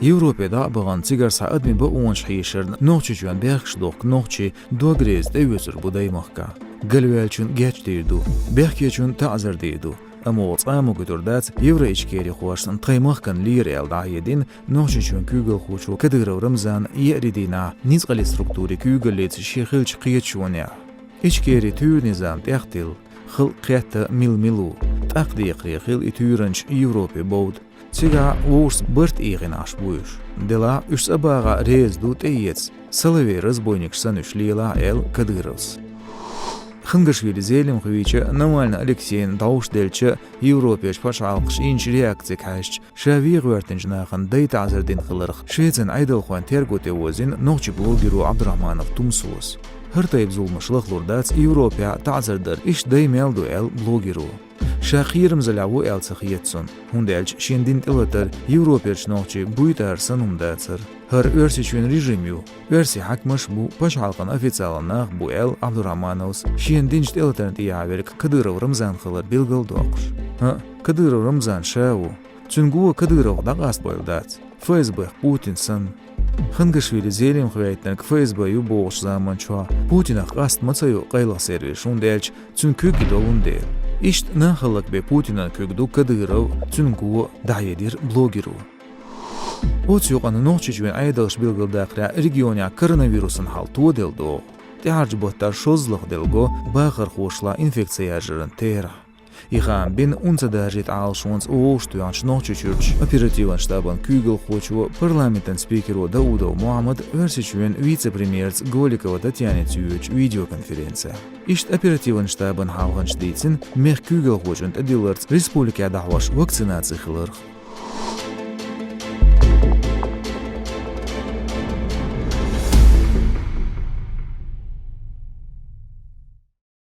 Европада баган цигарса адми ба уанш хишерн нохчи жуан бехшдох нохчи догрез девезер будаймахка. Галвелчун гечдирду. Бехкечун ta'zir deydu. Ama amo götürdät Евро içkeri xoşsan taymaqkan lir el dayedin nohçi çün kügel xoşu kadıra ramzan yeridina nizqali strukturi kügelet şehil çıqiyçunya. İçkeri tür nizam tehtil xil qiyata milu taqdi qiyil itürünç Avropa bod. Siga urs bırt iğinaş buyur. Dela üç abağa rez dut eyets. Salavi razboynik sanüşlila el Kadyrovs. Хынгашвили зелем хвича нормально Алексеин Даушдельча Европеш пашалқш инч реакция кашч шавир вертенжнахан дейтазердин хылырх швецен айдалхуан терготе возин нохчи блогеру Абдурахманов тумсус. Хыртайб зулмышлых лурдац Европа тазердер иш деймелду эл блогеру. Шахирм заляву эл цахиетсон. Хундельч шендин телатер Европеш нохчи буйтарсан умдацер. Her örsiçün rejimyu, örsi hakmış bu paşalqan ofitsialnaq bu el Abdurahmanovs şendinç alternativ averik Kadyrov Ramzan xılır bilgil doqş. Kadyrov Ramzan şavu. Çüngu Kadyrov da qast boyudat. FSB Putinsan. Хынгашвили зелем хвейтнак FSB-ю boğuş zaman çua. Putin'a qast matsayu qaylıq servis undəlç çünkü gidolundel. İşt naxılıq be Putin'a kögdu Kadyrov çüngu dayedir blogeru. Otsyoqanı nohçiçven aydalış bilgildaqra regionya koronavirusun haltu deldo. Teharc bohtar şozlıq delgo bağır xoşla infeksiya jırın tera. İxan bin unca dajit alşons oğuştuyanç nohçiçürç operativan ştaban kügel xoçu parlamentin spikeru Daudov Muhammad versiçven vice-premierz Golikova Tatyana Tsyuch videokonferensiya. İşt operativan ştaban halğınç deytsin meh kügel xoçun edilerz respublika dahvaş vaksinasiya xılırx.